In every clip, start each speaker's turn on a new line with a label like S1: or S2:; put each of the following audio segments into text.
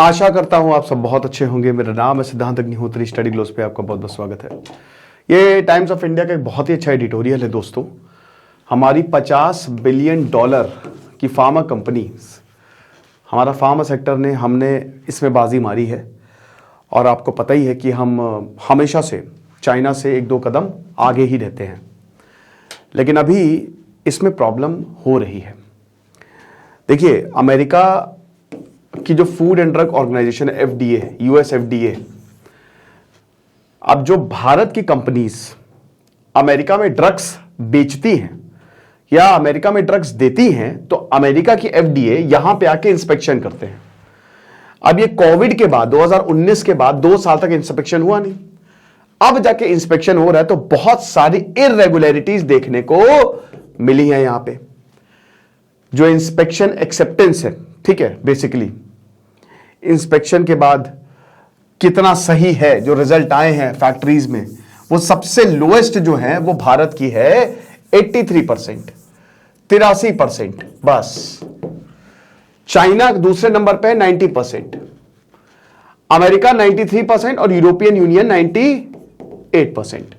S1: आशा करता हूं आप सब बहुत अच्छे होंगे। मेरा नाम है सिद्धांत अग्निहोत्री। स्टडी ग्लोस पे आपका बहुत बहुत स्वागत है। ये टाइम्स ऑफ इंडिया का एक बहुत ही अच्छा एडिटोरियल है दोस्तों। हमारी $50 बिलियन की फार्मा कंपनीज, हमारा फार्मा सेक्टर ने हमने इसमें बाजी मारी है। और आपको पता ही है कि हम हमेशा से चाइना से एक दो कदम आगे ही रहते हैं, लेकिन अभी इसमें प्रॉब्लम हो रही है। देखिए, अमेरिका की जो फूड एंड ड्रग ऑर्गेनाइजेशन है, FDA, US FDA, अब जो भारत की कंपनीज अमेरिका में ड्रग्स बेचती हैं या अमेरिका में ड्रग्स देती हैं, तो अमेरिका की FDA यहां पे आके इंस्पेक्शन करते हैं। अब ये कोविड के बाद 2019 के बाद 2 साल तक इंस्पेक्शन हुआ नहीं, अब जाके इंस्पेक्शन हो रहा है। तो बहुत सारी इररेगुलरिटीज देखने को मिली है यहां पे। जो इंस्पेक्शन एक्सेप्टेंस है, ठीक है, बेसिकली इंस्पेक्शन के बाद कितना सही है, जो रिजल्ट आए हैं फैक्ट्रीज में, वो सबसे लोएस्ट जो है वो भारत की है 83%, 83%। बस चाइना दूसरे नंबर पे है 90%, अमेरिका 93% और यूरोपियन यूनियन 98%।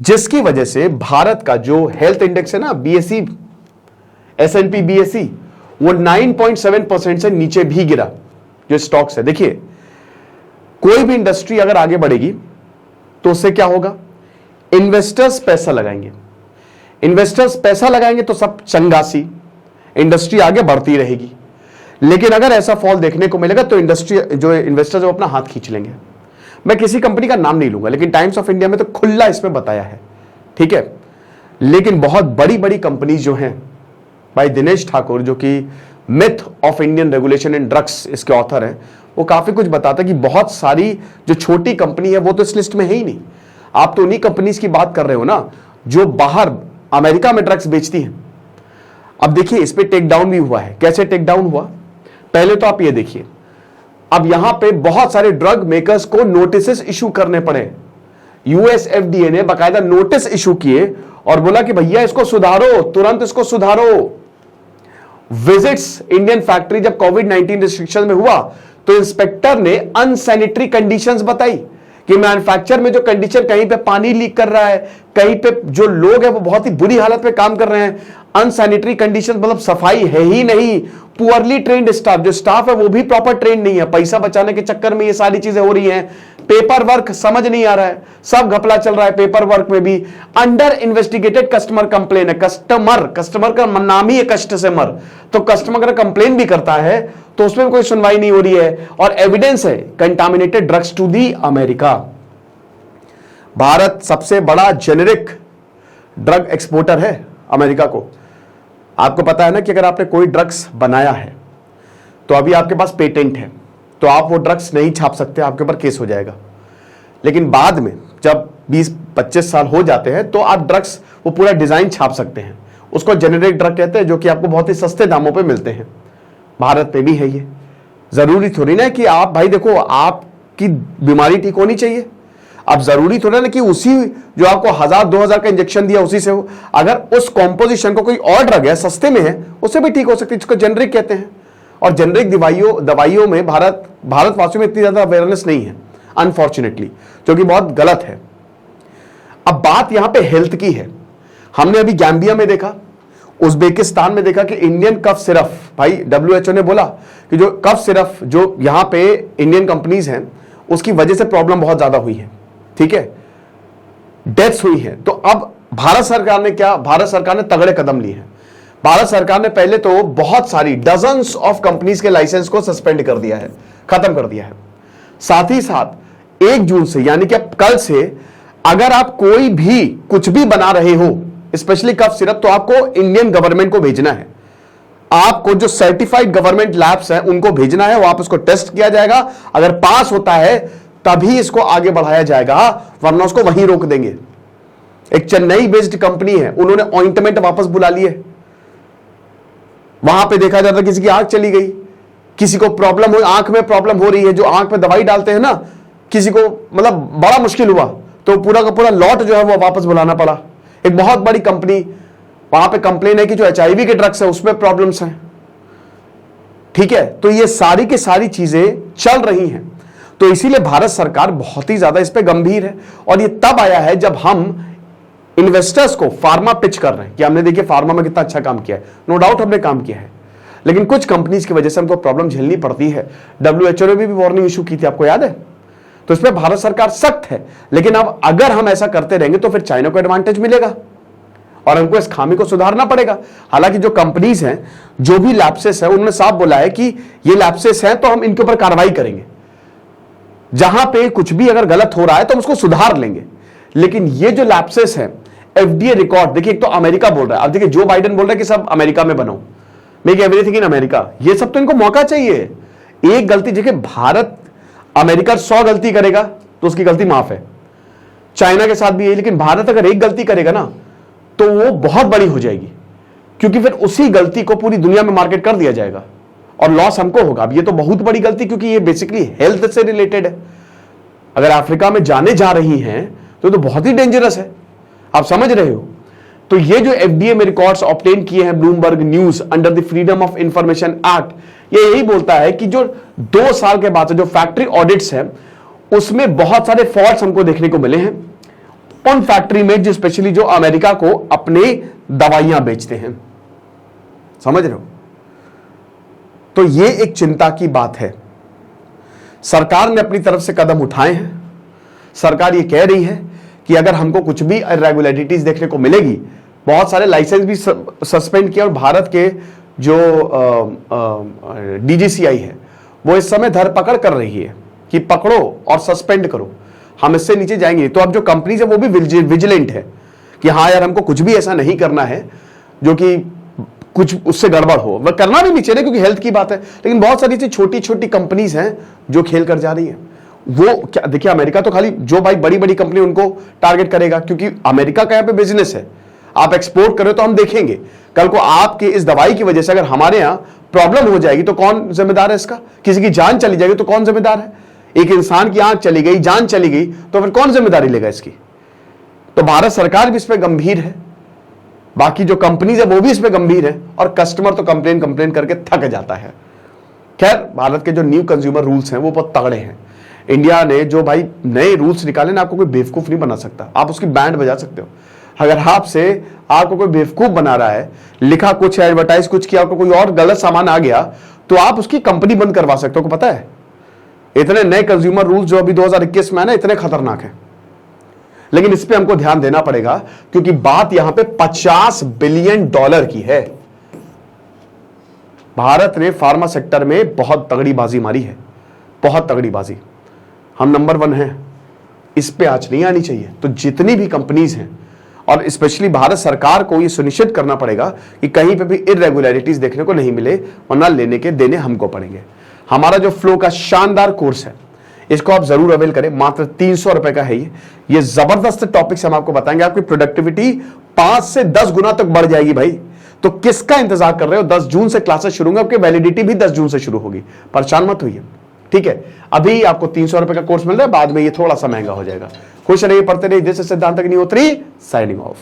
S1: जिसकी वजह से भारत का जो हेल्थ इंडेक्स है ना, BSE, S&P BSE, वो 9.7% से नीचे भी गिरा। जो स्टॉक्स है, देखिए, कोई भी इंडस्ट्री अगर आगे बढ़ेगी तो उससे क्या होगा? इन्वेस्टर्स पैसा लगाएंगे, इन्वेस्टर्स पैसा लगाएंगे तो सब चंगासी, इंडस्ट्री आगे बढ़ती रहेगी। लेकिन अगर ऐसा फॉल देखने को मिलेगा तो इंडस्ट्री, जो इन्वेस्टर्स अपना हाथ खींच लेंगे। मैं किसी कंपनी का नाम नहीं लूंगा, लेकिन टाइम्स ऑफ इंडिया में तो खुला इसमें बताया है, ठीक है। लेकिन बहुत बड़ी बड़ी कंपनीज जो हैं, भाई दिनेश ठाकुर, जो कि myth of Indian regulation in drugs, इसके ऑथर हैं, वो काफी कुछ बताता है कि बहुत सारी जो छोटी कंपनी है वो तो इस लिस्ट में है ही नहीं। आप तो उन्हीं कंपनीज की बात कर रहे हो ना जो बाहर अमेरिका में ड्रग्स बेचती हैं। अब देखिए, इस पे टेक डाउन भी हुआ है। कैसे टेक डाउन हुआ? पहले तो आप ये देखिए, अब यहां पे बहुत सारे ड्रग मेकर्स को नोटिस इशू करने पड़े। US FDA ने बाकायदा नोटिस इशू किए और बोला कि भैया इसको सुधारो, तुरंत इसको सुधारो। विजिट्स इंडियन फैक्ट्री जब कोविड-19 रिस्ट्रिक्शन में हुआ तो इंस्पेक्टर ने अनसैनिटरी कंडीशंस बताई कि मैन्युफैक्चर में जो कंडीशन, कहीं पे पानी लीक कर रहा है, कहीं पे जो लोग हैं वो बहुत ही बुरी हालत में काम कर रहे हैं। अनसैनिटरी कंडीशन मतलब सफाई है ही नहीं। पुअरली ट्रेन्ड स्टाफ, जो स्टाफ है वो भी प्रॉपर ट्रेन नहीं है। पैसा बचाने के चक्कर में ये सारी चीजें हो रही हैं। पेपर वर्क समझ नहीं आ रहा है, सब घपला चल रहा है पेपर वर्क में भी। अंडर इन्वेस्टिगेटेड कस्टमर कंप्लेन है। कस्टमर का नाम ही है कष्ट से मर, तो कस्टमर अगर कंप्लेन भी करता है तो उसमें कोई सुनवाई नहीं हो रही है। और एविडेंस है contaminated drugs to the America. Bharat सबसे बड़ा जेनेरिक ड्रग एक्सपोर्टर है अमेरिका को। आपको पता है ना कि अगर आपने कोई ड्रग्स बनाया है तो अभी आपके पास पेटेंट है, तो आप वो ड्रग्स नहीं छाप सकते, आपके ऊपर केस हो जाएगा। लेकिन बाद में जब 20-25 साल हो जाते हैं तो आप ड्रग्स, वो पूरा डिजाइन छाप सकते हैं। उसको जेनेरिक ड्रग कहते हैं, जो कि आपको बहुत ही सस्ते दामों पे मिलते हैं। भारत में भी है ये। जरूरी थोड़ी ना कि आप, भाई देखो, आपकी बीमारी ठीक होनी चाहिए। अब जरूरी थोड़ा ना कि उसी जो आपको 1000-2000 का इंजेक्शन दिया उसी से हो। अगर उस कॉम्पोजिशन को कोई और ड्रग है, सस्ते में है, उससे भी ठीक हो सकती है, जिसको जेनरिक कहते हैं। और जेनरिक दवाइयों में भारतवासियों में इतनी ज्यादा अवेयरनेस नहीं है, अनफॉर्चुनेटली, जो कि बहुत गलत है। अब बात यहां पे हेल्थ की है। हमने अभी गैम्बिया में देखा, उज्बेकिस्तान में देखा कि इंडियन कफ सिरप, भाई WHO ने बोला कि जो कफ सिरप जो यहां पे इंडियन कंपनीज हैं, उसकी वजह से प्रॉब्लम बहुत ज्यादा हुई है, ठीक है, डेथ्स हुई है। तो अब भारत सरकार ने तगड़े कदम लिए हैं। भारत सरकार ने पहले तो बहुत सारी डजन्स ऑफ कंपनीज के लाइसेंस को सस्पेंड कर दिया है, खत्म कर दिया है। साथ ही साथ 1 जून से, यानी कि अब कल से, अगर आप कोई भी कुछ भी बना रहे हो, स्पेशली कफ सिरप, तो आपको इंडियन गवर्नमेंट को भेजना है। आपको जो सर्टिफाइड गवर्नमेंट लैब्स हैं उनको भेजना है, वो आप उसको टेस्ट किया जाएगा। अगर पास होता है तभी इसको आगे बढ़ाया जाएगा, वरना उसको वहीं रोक देंगे। एक चेन्नई बेस्ड कंपनी है, उन्होंने ऑइंटमेंट वापस बुला लिए। वहां पे देखा जाता किसी की आंख चली गई, किसी को प्रॉब्लम हुई, आंख में प्रॉब्लम हो रही है, जो आंख में दवाई डालते हैं ना, किसी को मतलब बड़ा मुश्किल हुआ, तो पूरा का पूरा लॉट जो है वो वापस बुलाना पड़ा। एक बहुत बड़ी कंपनी, वहां पे कंप्लेन है कि जो HIV के ड्रग्स है उसमें प्रॉब्लम्स हैं। ठीक है, तो ये सारी की सारी चीजें चल रही हैं। तो इसीलिए भारत सरकार बहुत ही ज्यादा इस पे गंभीर है। और ये तब आया है जब हम इन्वेस्टर्स को फार्मा पिच कर रहे हैं कि हमने देखिए फार्मा में कितना अच्छा काम किया है। नो डाउट हमने काम किया है, लेकिन कुछ कंपनीज की वजह से हमको प्रॉब्लम झेलनी पड़ती है। WHO ने भी वार्निंग इशू की थी, आपको याद है? तो इसमें भारत सरकार सख्त है। लेकिन अब अगर हम ऐसा करते रहेंगे तो फिर चाइना को एडवांटेज मिलेगा और हमको इस खामी को सुधारना पड़ेगा। हालांकि जो कंपनीज हैं, जो भी लैप्सेस है, उन्होंने साफ बोला है कि ये लैप्सेस है तो हम इनके ऊपर कार्रवाई करेंगे। जहां पे कुछ भी अगर गलत हो रहा है तो हम उसको सुधार लेंगे। लेकिन ये जो लैप्सेस है, FDA रिकॉर्ड, देखिए एक तो अमेरिका बोल रहा है, अब देखिए जो बाइडेन बोल रहा है कि सब अमेरिका में बनाओ, मेक एवरीथिंग इन अमेरिका। ये सब तो इनको मौका चाहिए। एक गलती, देखिए भारत अमेरिका 100 गलती करेगा तो उसकी गलती माफ है, चाइना के साथ भी है। लेकिन भारत अगर एक गलती करेगा ना तो वो बहुत बड़ी हो जाएगी, क्योंकि फिर उसी गलती को पूरी दुनिया में मार्केट कर दिया जाएगा और लॉस हमको होगा। अब ये तो बहुत बड़ी गलती, क्योंकि ये बेसिकली हेल्थ से रिलेटेड है। अगर अफ्रीका में जाने जा रही हैं तो बहुत ही डेंजरस है, आप समझ रहे हो। तो ये जो FDA में रिकॉर्ड्स ऑब्टेन किए हैं Bloomberg news under the freedom of information act, ये यही बोलता है कि जो 2 साल के बाद से जो फैक्ट्री ऑडिट्स है उसमें बहुत सारे फॉल्ट्स हमको देखने को मिले हैं उन फैक्ट्री में, जो स्पेशली जो अमेरिका को अपने दवाइयां बेचते हैं। समझ रहे हो? तो ये एक चिंता की बात है। सरकार ने अपनी तरफ से कदम उठाए हैं। सरकार ये कह रही है कि अगर हमको कुछ भी इरेगुलरिटीज देखने को मिलेगी, बहुत सारे लाइसेंस भी सस्पेंड किया। और भारत के जो DGCI है वो इस समय धरपकड़ कर रही है कि पकड़ो और सस्पेंड करो, हम इससे नीचे जाएंगे। तो अब जो कंपनीज है वो भी विजिलेंट है कि हाँ यार, हमको कुछ भी ऐसा नहीं करना है जो कि कुछ उससे गड़बड़ हो। वह करना भी नहीं चाहिए क्योंकि हेल्थ की बात है। लेकिन बहुत सारी चीज छोटी छोटी कंपनीज हैं जो खेल कर जा रही है। वो क्या, देखिए अमेरिका तो खाली जो भाई बड़ी बड़ी कंपनी उनको टारगेट करेगा, क्योंकि अमेरिका का यहाँ पे बिजनेस है। आप एक्सपोर्ट करें तो हम देखेंगे कल को आपके इस दवाई की वजह से अगर हमारे यहां प्रॉब्लम हो जाएगी तो कौन जिम्मेदार है इसका? किसी की जान चली जाएगी तो कौन जिम्मेदार है? एक इंसान की आंख चली गई, जान चली गई, तो फिर कौन जिम्मेदारी लेगा इसकी? तो भारत सरकार भी इस पर गंभीर है, बाकी जो कंपनीज है वो भी इस पर गंभीर है, और कस्टमर तो कंप्लेन करके थक जाता है। खैर, भारत के जो न्यू कंज्यूमर रूल्स हैं वो बहुत तगड़े हैं। इंडिया ने जो भाई नए रूल्स निकाले ना, आपको कोई बेवकूफ नहीं बना सकता। आप उसकी बैंड बजा सकते हो। अगर आपको कोई बेवकूफ बना रहा है, लिखा कुछ है, एडवर्टाइज कुछ किया, आपको कोई और गलत सामान आ गया तो आप उसकी कंपनी बंद करवा सकते हो। को पता है इतने नए कंज्यूमर रूल्स जो अभी 2021 में है ना, इतने खतरनाक है। लेकिन इस पे हमको ध्यान देना पड़ेगा, क्योंकि बात यहां पे $50 बिलियन की है। भारत ने फार्मा सेक्टर में बहुत तगड़ी बाजी मारी है, बहुत तगड़ी बाजी। हम नंबर 1 हैं, इस पे आंच नहीं आनी चाहिए। तो जितनी भी कंपनीज हैं, और स्पेशली भारत सरकार को ये सुनिश्चित करना पड़ेगा कि कहीं पे भी इरेगुलरिटीज देखने को नहीं मिले, वरना लेने के देने हमको पड़ेंगे। हमारा जो फ्लो का शानदार कोर्स है, इसको आप जरूर अवेल करें। मात्र 300 रुपए का है ये जबरदस्त टॉपिक्स हम आपको बताएंगे। आपकी प्रोडक्टिविटी 5 से 10 गुना तक बढ़ जाएगी भाई। तो किसका इंतजार कर रहे हो? 10 जून से क्लासेस शुरू होंगे, आपकी वैलिडिटी भी 10 जून से शुरू होगी। परेशान मत होइए, ठीक है? अभी आपको 300 रुपए का कोर्स मिल रहा है, बाद में ये थोड़ा सा महंगा हो जाएगा। खुश रहिए, पढ़ते रहिए। जैसे सिद्धांत अग्निहोत्री साइनिंग ऑफ।